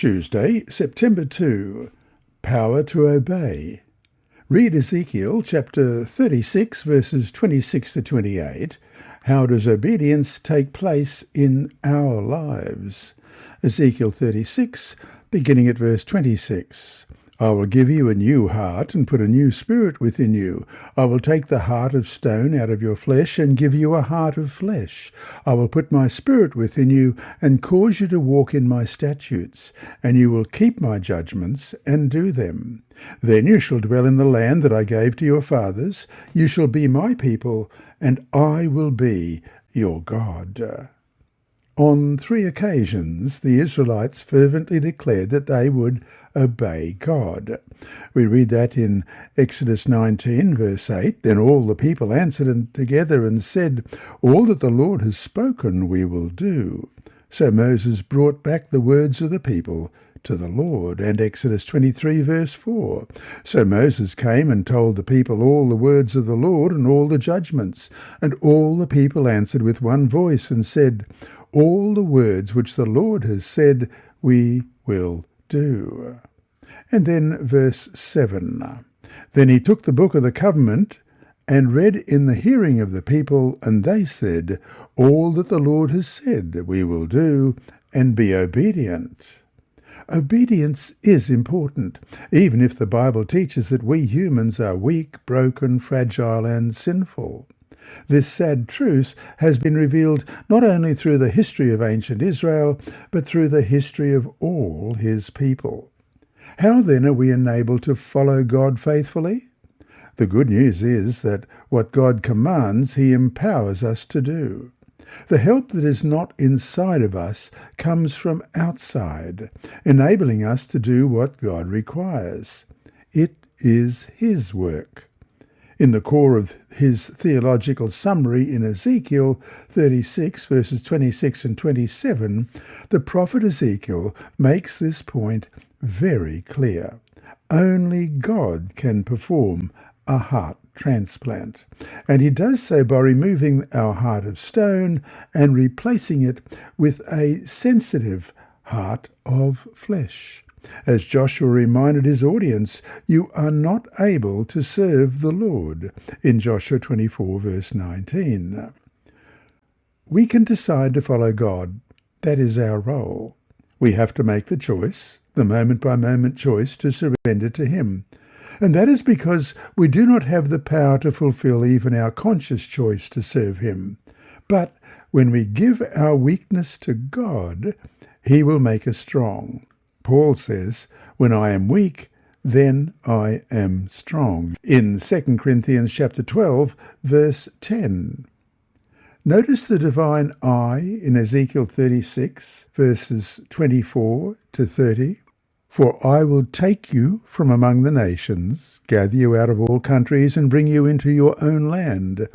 Tuesday, September 2. Power to obey. Read Ezekiel chapter 36, verses 26 to 28. How does obedience take place in our lives? Ezekiel 36, beginning at verse 26. I will give you a new heart and put a new spirit within you. I will take the heart of stone out of your flesh and give you a heart of flesh. I will put my spirit within you and cause you to walk in my statutes, and you will keep my judgments and do them. Then you shall dwell in the land that I gave to your fathers. You shall be my people, and I will be your God. On 3 occasions, the Israelites fervently declared that they would obey God. We read that in Exodus 19, verse 8. Then all the people answered together and said, all that the Lord has spoken we will do. So Moses brought back the words of the people to the Lord. And Exodus 23, verse 4. So Moses came and told the people all the words of the Lord and all the judgments. And all the people answered with one voice and said, all the words which the Lord has said we will do. And then verse 7. Then he took the book of the covenant and read in the hearing of the people, and they said, all that the Lord has said we will do, and be obedient. Obedience is important, even if the Bible teaches that we humans are weak, broken, fragile, and sinful. This sad truth has been revealed not only through the history of ancient Israel, but through the history of all his people. How then are we enabled to follow God faithfully? The good news is that what God commands, he empowers us to do. The help that is not inside of us comes from outside, enabling us to do what God requires. It is his work. In the core of his theological summary in Ezekiel 36, verses 26 and 27, the prophet Ezekiel makes this point very clear. Only God can perform a heart transplant, and he does so by removing our heart of stone and replacing it with a sensitive heart of flesh. As Joshua reminded his audience, you are not able to serve the Lord, in Joshua 24, verse 19. We can decide to follow God. That is our role. We have to make the choice, the moment-by-moment choice, to surrender to him. And that is because we do not have the power to fulfill even our conscious choice to serve him. But when we give our weakness to God, he will make us strong. Paul says, when I am weak, then I am strong, in 2 Corinthians chapter 12, verse 10. Notice the divine I in Ezekiel 36, verses 24 to 30. For I will take you from among the nations, gather you out of all countries, and bring you into your own land.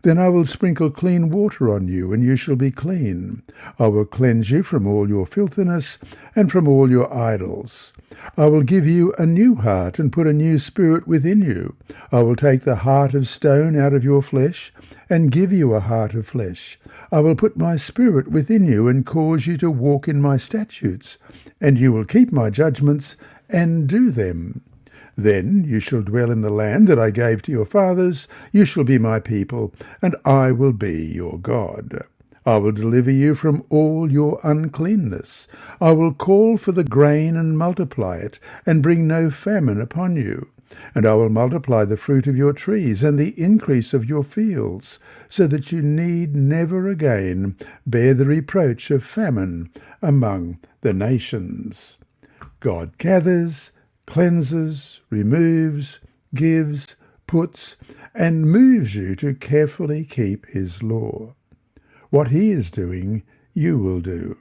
Then I will sprinkle clean water on you, and you shall be clean. I will cleanse you from all your filthiness and from all your idols. I will give you a new heart and put a new spirit within you. I will take the heart of stone out of your flesh and give you a heart of flesh. I will put my spirit within you and cause you to walk in my statutes, and you will keep my judgments and do them. Then you shall dwell in the land that I gave to your fathers. You shall be my people, and I will be your God. I will deliver you from all your uncleanness. I will call for the grain and multiply it, and bring no famine upon you. And I will multiply the fruit of your trees and the increase of your fields, so that you need never again bear the reproach of famine among the nations. God gathers, cleanses, removes, gives, puts, and moves you to carefully keep his law. What he is doing, you will do.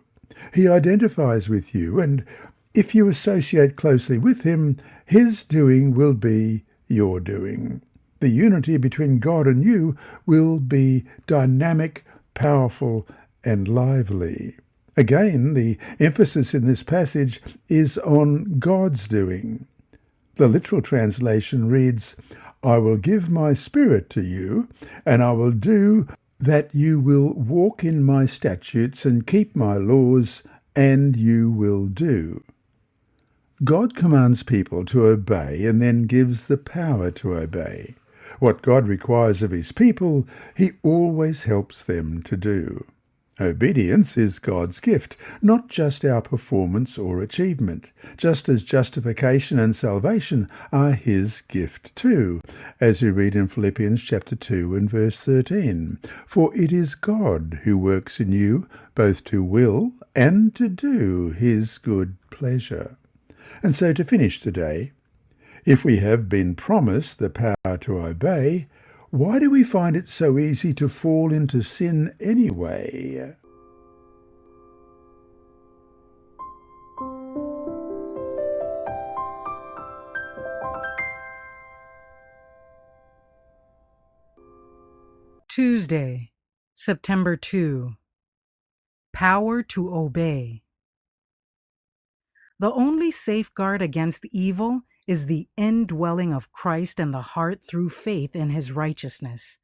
He identifies with you, and if you associate closely with him, his doing will be your doing. The unity between God and you will be dynamic, powerful, and lively. Again, the emphasis in this passage is on God's doing. The literal translation reads, I will give my spirit to you, and I will do that you will walk in my statutes and keep my laws, and you will do. God commands people to obey and then gives the power to obey. What God requires of his people, he always helps them to do. Obedience is God's gift, not just our performance or achievement, just as justification and salvation are his gift too, as we read in Philippians chapter 2 and verse 13. For it is God who works in you both to will and to do his good pleasure. And so to finish today, if we have been promised the power to obey, why do we find it so easy to fall into sin anyway? Tuesday, September 2. Power to obey. The only safeguard against evil is the indwelling of Christ in the heart through faith in his righteousness.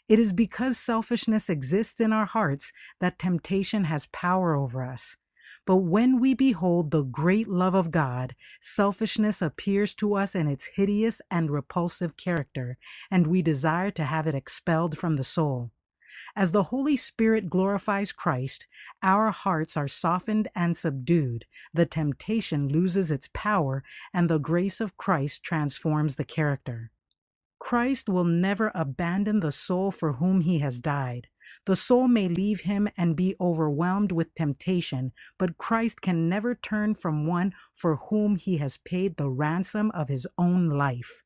It is because selfishness exists in our hearts that temptation has power over us. But when we behold the great love of God, selfishness appears to us in its hideous and repulsive character, and we desire to have it expelled from the soul. As the Holy Spirit glorifies Christ, our hearts are softened and subdued, the temptation loses its power, and the grace of Christ transforms the character. Christ will never abandon the soul for whom he has died. The soul may leave him and be overwhelmed with temptation, but Christ can never turn from one for whom he has paid the ransom of his own life.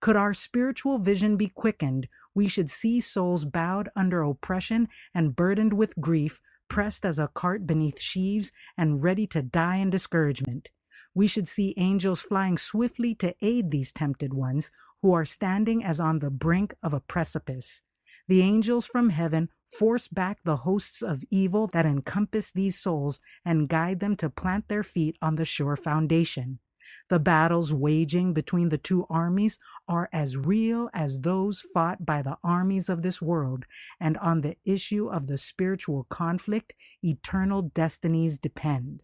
Could our spiritual vision be quickened, we should see souls bowed under oppression and burdened with grief, pressed as a cart beneath sheaves and ready to die in discouragement. We should see angels flying swiftly to aid these tempted ones who are standing as on the brink of a precipice. The angels from heaven force back the hosts of evil that encompass these souls and guide them to plant their feet on the sure foundation. The battles waging between the two armies are as real as those fought by the armies of this world, and on the issue of the spiritual conflict, eternal destinies depend.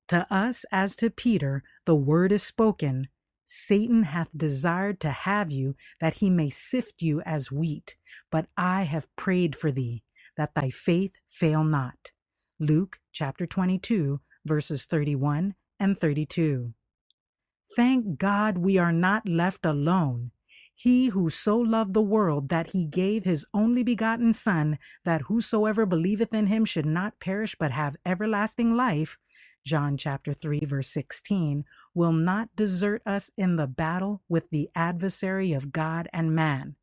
To us, as to Peter, the word is spoken, Satan hath desired to have you, that he may sift you as wheat, but I have prayed for thee, that thy faith fail not. Luke chapter 22, verses 31 and 32. Thank God we are not left alone. He who so loved the world that he gave his only begotten Son, that whosoever believeth in him should not perish but have everlasting life, John chapter 3, verse 16, will not desert us in the battle with the adversary of God and man.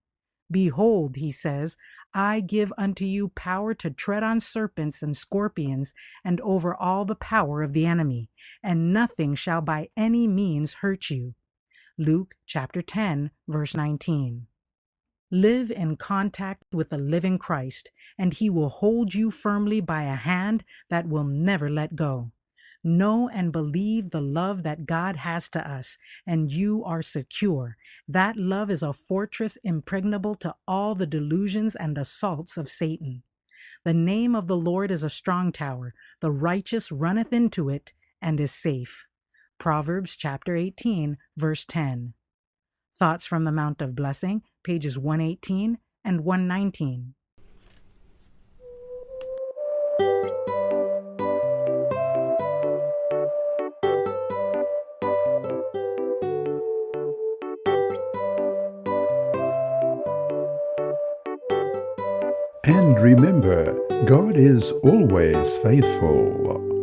Behold, he says, I give unto you power to tread on serpents and scorpions, and over all the power of the enemy, and nothing shall by any means hurt you. Luke chapter 10, verse 19. Live in contact with the living Christ, and he will hold you firmly by a hand that will never let go. Know and believe the love that God has to us, and you are secure. That love is a fortress impregnable to all the delusions and assaults of Satan. The name of the Lord is a strong tower. The righteous runneth into it and is safe. Proverbs chapter 18, verse 10. Thoughts from the Mount of Blessing, pages 118 and 119. And remember, God is always faithful.